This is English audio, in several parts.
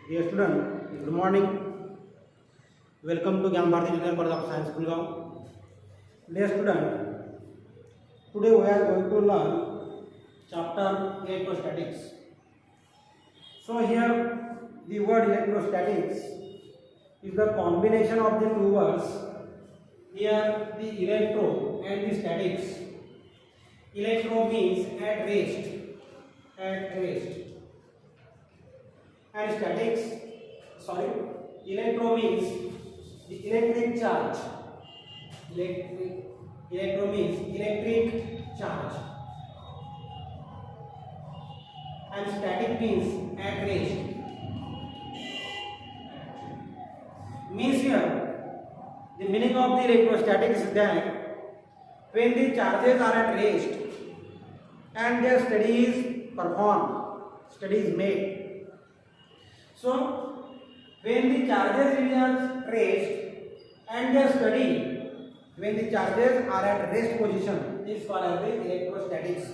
Dear student, good morning. Welcome to Gyan Bharati Junior College of Science, Gurgaon. Dear student, today we are going to learn chapter electrostatics. So here the word electrostatics is the combination of the two words. Here the electro and the statics. Electro means at rest, and statics, electro means the electric charge. Electro means electric charge, and static means at rest. Means here the meaning of the electrostatics is that when the charges are at rest and their studies performed, studies made. So when the charges are at rest and their study, when the charges are at rest position, this is called as the electrostatics.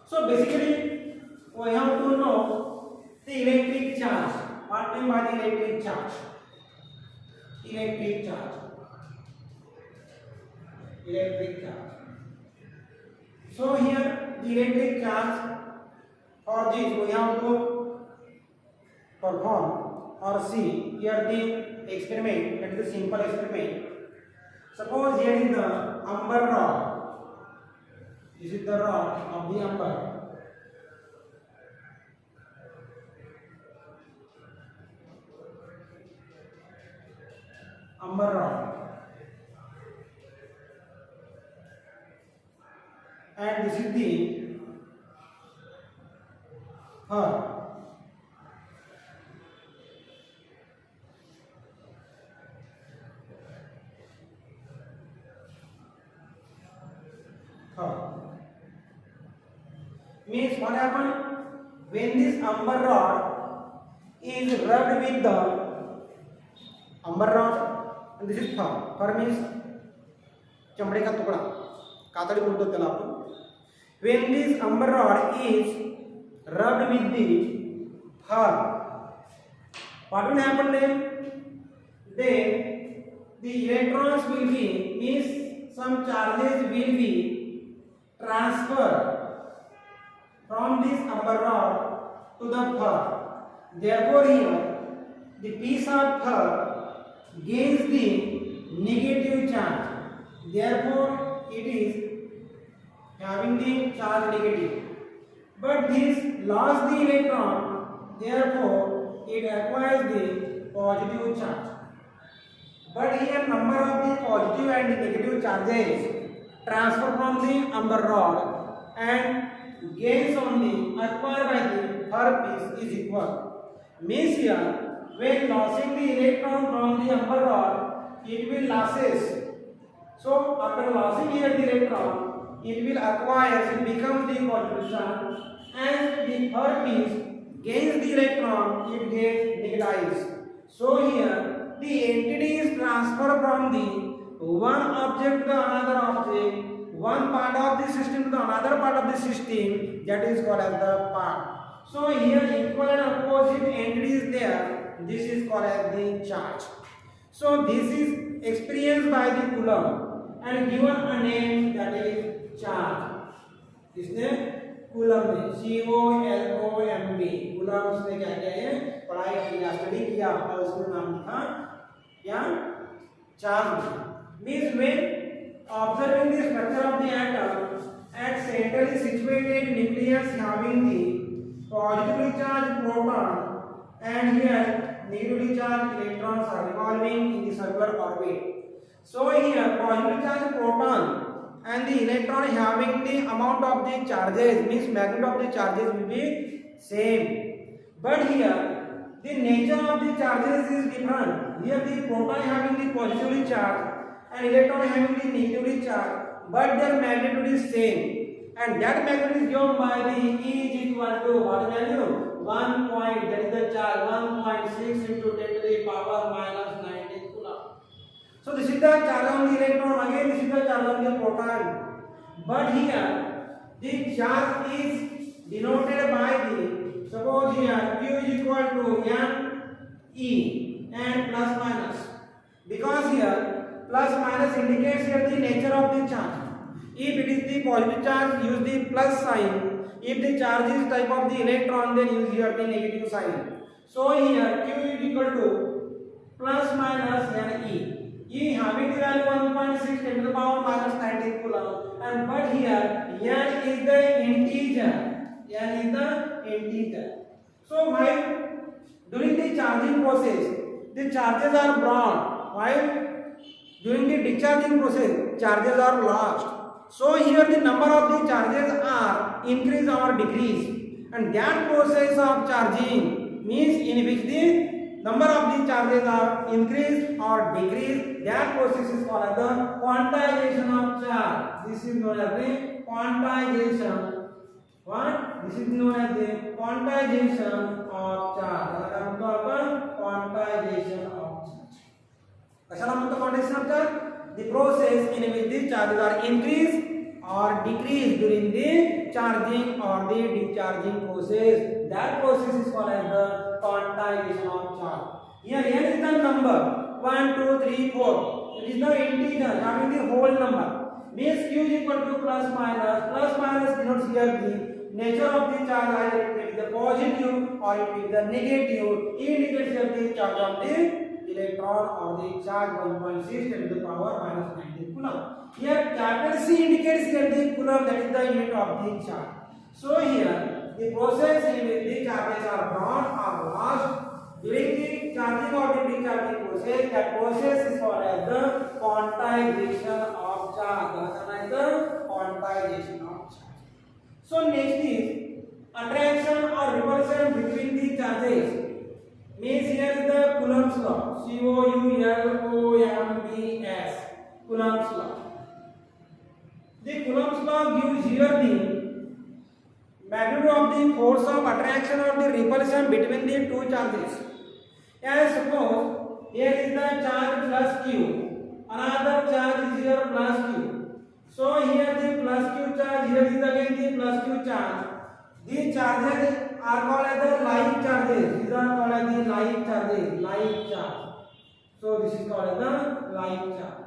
So basically we have to know the electric charge. What mean by the electric charge? Electric charge. So here the electric charge, for this we have to perform or see here the experiment, that is a simple experiment. Suppose here is the umber rod. This is the rod of the umber. Rod. And this is the fur. Means what happened when this umber rod is rubbed with the umber rod, and this is fur. Fur means चमड़े का टुकड़ा, कातड़ी बोलते हैं आपण. When this umber rod is rubbed with the fur, what will happen then? Then the electrons will be, means some charges will be transferred from this umber rod to the fur. Therefore here the piece of fur gains the negative charge. Therefore it is having the charge negative. But this lost the electron, therefore it acquires the positive charge. But here number of the positive and the negative charges transfer from the umber rod and gains on the acquired by the fur piece is equal. Means here when losing the electron from the umber rod, it will losses. So after losing here the electron, it will acquire, it becomes the positive charge, and the fur piece gains the electron, it gets negativized. So here the entity is transferred from the one object to another object, one part of the system to the another part of the system, that is called as the part. So here equal and opposite entities there, this is called as the charge. So this is experienced by the Coulomb and given a name, that is charge. इसने coulomb ने COLOMB Coulomb's ने क्या किया है, पढ़ाई किया, study किया और उसका नाम लिखा क्या, charge. Means when observing the structure of the atom, at centrally situated nucleus having the positively charged proton and here negatively charged electrons are revolving in the circular orbit. So here positively charged proton and the electron having the amount of the charges, means magnitude of the charges will be same. But here the nature of the charges is different. Here the proton having the positively charged and electron having the negatively charged, but their magnitude is same, and that magnitude is given by the E is equal to what value? 1 point, that is the charge 1.6 into 10 to the power minus 19 coulomb. So this is the charge on the electron, again this is the charge on the proton. But here the charge is denoted by the Suppose here Q is equal to M E and plus minus. Because here plus minus indicates here the nature of the charge. If it is the positive charge, use the plus sign. If the charge is type of the electron, then use here the negative sign. So here Q is equal to plus minus Ne. E having the value 1.6 10 to the power minus 19 coulomb, and but here N is the integer. N is the integer. So while during the charging process, the charges are brought, while during the discharging process, charges are lost. So here the number of the charges are increase or decrease, and that process of charging means in which the number of the charges are increased or decreased, that process is called as the quantization of charge. This is known as the quantization. What? This is known as the quantization of charge. Quantization of charge. Quantization of charge? The process in which the charges are increased or decreased during the charging or the discharging process. That process is called as the quantization of charge. Here N is the number 1, 2, 3, 4. It is the integer having the whole number. Means Q is equal to plus minus. Plus minus denotes here the nature of the charge, either it may be the positive or it may be the negative. E indicates here the charge of the electron or the charge 1.6 10 to the power minus 19 coulomb. Here capital C indicates here the coulomb, that is the unit of the charge. So here the process in which the charges are brought or lost during the charging or the discharging process, that process is called as the quantization of charge. That is the quantization of charge. So next is attraction or repulsion between the charges. Means here is the Coulomb's law. Coulombs. Coulomb's law. The Coulomb's law gives here the magnitude of the force of attraction or the repulsion between the two charges. As suppose here is the charge plus Q, another charge is here plus Q. So here the plus Q charge, here is again the plus Q charge. These charges are called as the like charges. These are called as the like charges, like charge. So this is called as the like charge.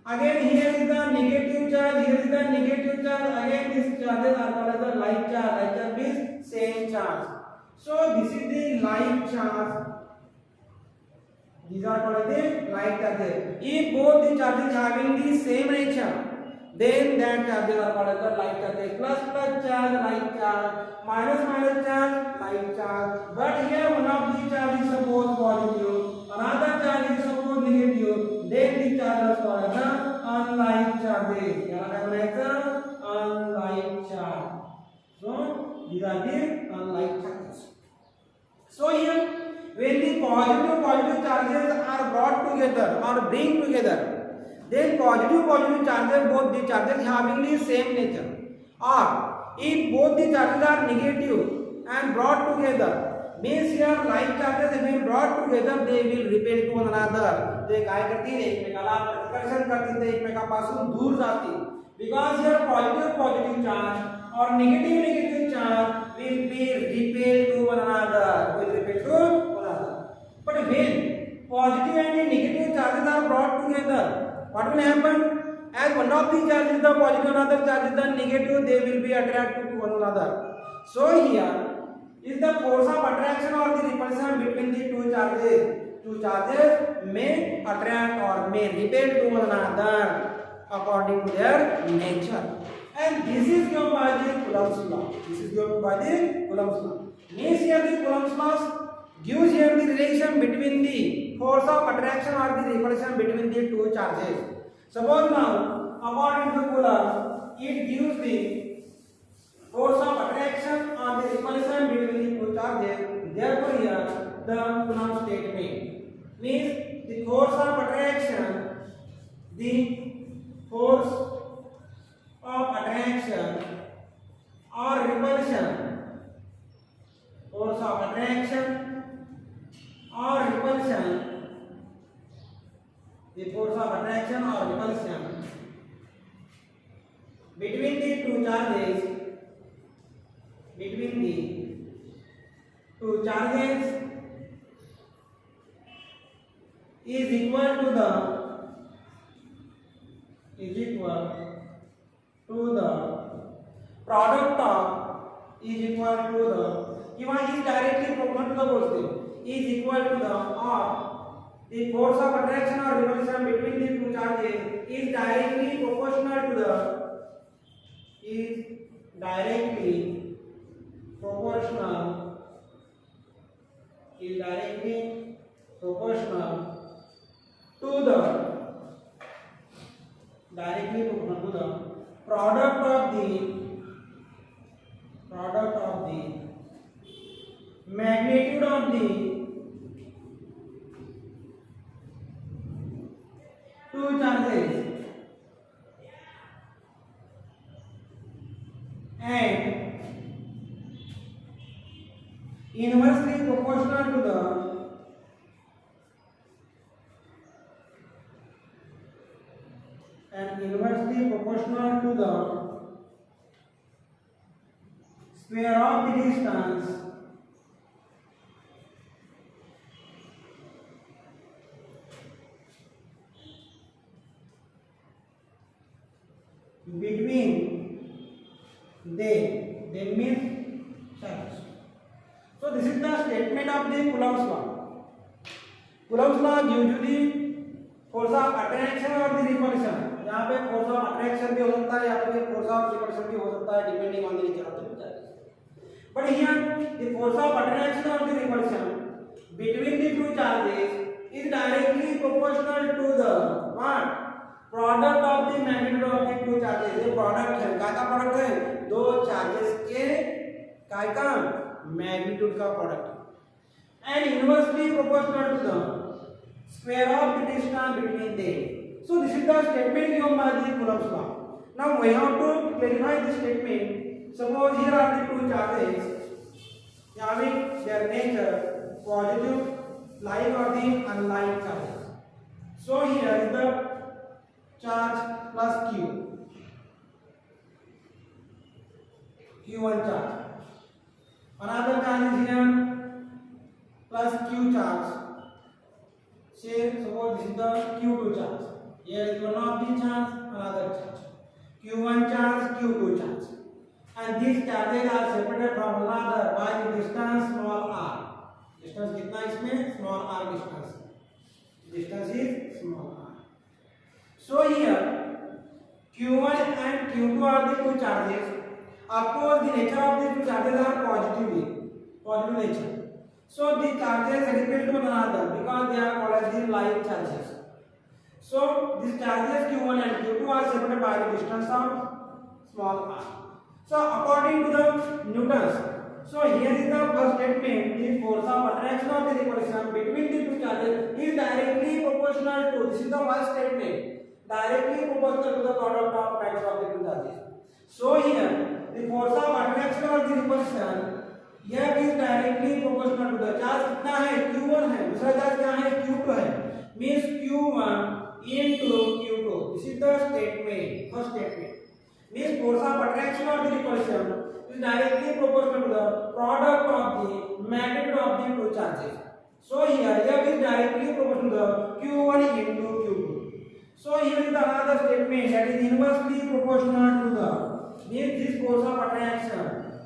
Again here is the negative charge, here is the negative charge. Again these charges are called as the like charge. Like charge means same charge. So this is the like charge. These are called as the like charges. If both the charges having the same nature, then that charges are called as the like charges. Plus plus charge, like charge. Minus minus charge, like charge. But here one of the charge is suppose positive, another charge is suppose negative. Then the charge is called as the unlike charges. Unlike charge. So these are the unlike charges. So here when the positive charges are brought together or bring together, then positive charges, both the charges having the same nature. Or if both the charges are negative and brought together, means here like charges have been brought together, they will repel to one another. they काय करतील एकमेकाला प्रतिकर्षण करतील, ते एकमेकांपासून दूर जातील. Because here positive charge or negative charge will be repelled to one another. But when positive and negative charges are brought together, what will happen? As one of the charge is the positive, another charge is the negative, they will be attracted to one another. So here is the force of attraction or the repulsion between the two charges. Two charges may attract or may repel to one another according to their nature. And this is given by the Coulomb's law. Means here the Coulomb's law gives here the relation between the force of attraction or the repulsion between the two charges. Suppose now, according to Coulomb, it gives the force of attraction or the repulsion between the two charges. Therefore, here the Coulomb statement means the force of attraction, or repulsion, between the two charges, between the two charges is equal to the product of is equal to the किंवा is directly proportional to the बोलते is equal to the or the force of attraction or repulsion between the two charges is directly proportional to the product of the magnitude of the two charges and inversely proportional to the square of the distance between they means charges. So this is the statement of the Coulomb's law. Coulomb's law gives you the force of attraction or the repulsion. यहाँ पे force of attraction भी हो सकता है या फिर force of repulsion भी हो सकता है depending on the nature of the charges. But here the force of attraction or the repulsion between the two charges is directly proportional to the what? Product of the magnitude of the two charges. ये product है, क्या का product है? दो charges के क्या का magnitude का product है and inversely proportional to the square of the distance between them. So this is the statement given by the Coulomb's law. Now we have to clarify this statement. Suppose here are the two charges having their nature positive lying or the unlying charges. So here is the charge plus Q1 charge. Another charge is here plus Q charge. Say suppose this is the Q2 charge. Here is one of the charge, another charge. Q1 charge, Q2 charge. And these charges are separated from one another by the distance small r. Distance कितना इसमें? Small r distance. Distance is small r. So here Q1 and Q2 are the two charges. Of course, the nature of the two charges are positive nature. So the charges repel to one another because they are called as the like charges. So these charges Q1 and Q2 are separated by the distance of small r. So according to the Newton's, so here is the first statement: the force of attraction or the repulsion between the two charges is directly proportional to. This is the first statement. Directly proportional to the product of mass of the two charges. So here the force of attraction or the repulsion यह भी directly proportional to the charge कितना है Q1 है, दूसरा charge क्या है Q2 है, means Q1 into Q2. This is the statement, first statement. Means force of attraction और the repulsion is directly proportional to the product of the magnitude of the two charges. So here यह is directly proportional to the Q1 into Q2. So here is the another statement that is inversely proportional to the, means this force of attraction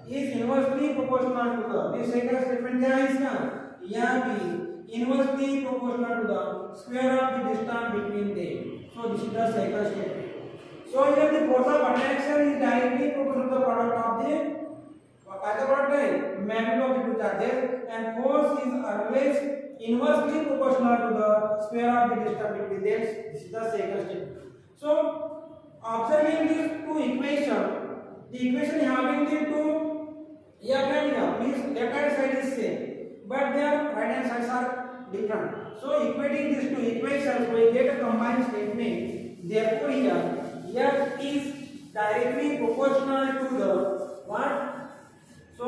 is inversely proportional to the, this second statement क्या है इसका, यह भी inversely proportional to the square of the distance between them. So this is the second statement. So here the force of attraction is directly proportional to the product of the, क्या का product है, magnitude of the two charges, and force is always inversely proportional to the square of the distance between them. This is the second statement. So observing these two equations, the equation having the two means left hand side is same, but their right hand sides are different. So equating these two equations, we get a combined statement. Therefore here f is directly proportional to the what? So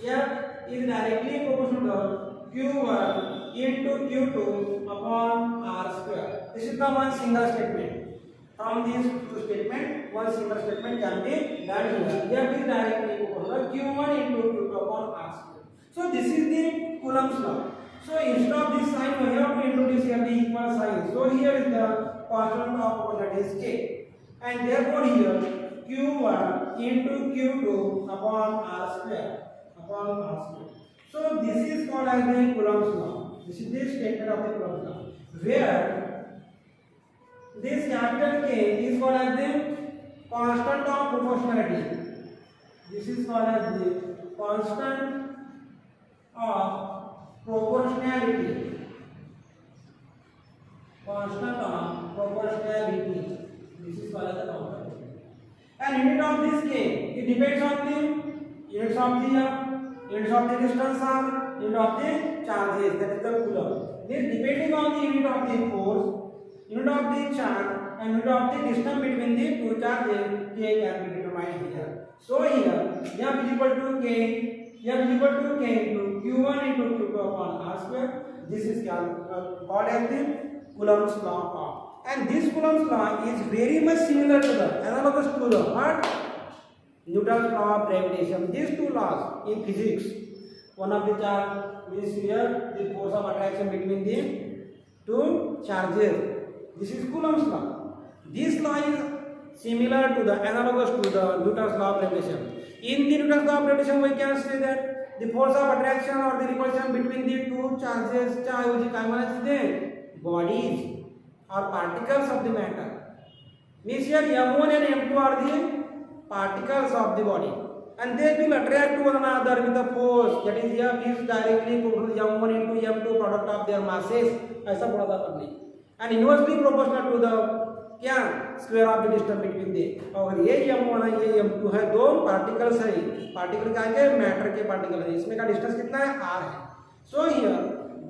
f is directly proportional to Q1 into Q2 upon R square. This is the one single statement. From these two statements, one single statement can be done here. F is directly proportional to Q1 into Q2 upon R square. So this is the Coulomb's law. So instead of this sign, we have to introduce here the equal sign. So here is the constant of power, that is k, and therefore here q1 into q2 upon r square So this is called as the Coulomb's law. This is the statement of the Coulomb's law, where this capital K is called as the constant of proportionality. This is called as the constant of proportionality. Constant of proportionality. This is called as the constant. And unit of this K, it depends on the units of the distance or unit of the charges, that is the coulomb. This depending on the unit of the force, unit of the charge, and unit of the distance between the two charges, K can be determined here. So here, F is equal to K into Q1 into Q2 upon R square. This is called as the Coulomb's law. And this Coulomb's law is very much similar to the analogous to the what? Newton's law of gravitation. These two laws in physics, one of the charge means here the force of attraction between the two charges. This is Coulomb's law. This law is similar to the analogous to the Newton's law of gravitation. In the Newton's law of gravitation, we can say that the force of attraction or the repulsion between the two charges, the bodies or particles of the matter. Means here M1 and M2 are the particles of the body, and they will attract to one another with a force, that is F is directly proportional M1 into M2 product of their masses. ऐसा बोला था पहले, and inversely proportional to the क्या square of the distance between they. और ये M1 है, ये M2 है, दो पार्टिकल्स है. पार्टिकल का है मैटर के पार्टिकल है, इसमें का डिस्टेंस कितना है r है. So here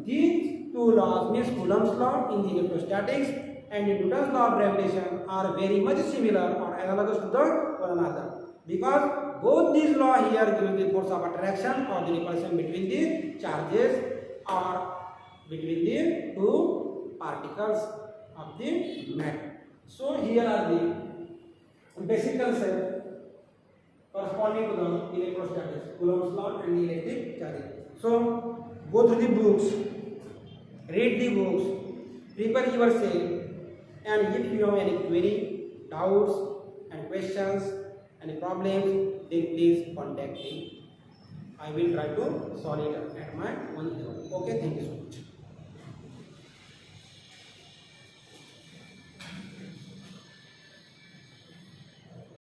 these two laws means Coulomb's law in the electrostatics and Newton's law of gravitation are very much similar or analogous to the one another, because both these law here give the force of attraction or the repulsion between the charges or between the two particles of the matter. So here are the basic concepts corresponding to the electrostatics, Coulomb's law and the electric charges. So go through the books, read the books, prepare yourself, and if you have any query, doubts and questions, any problems, then please contact me. I will try to solve it at my own level. Okay, thank you so much.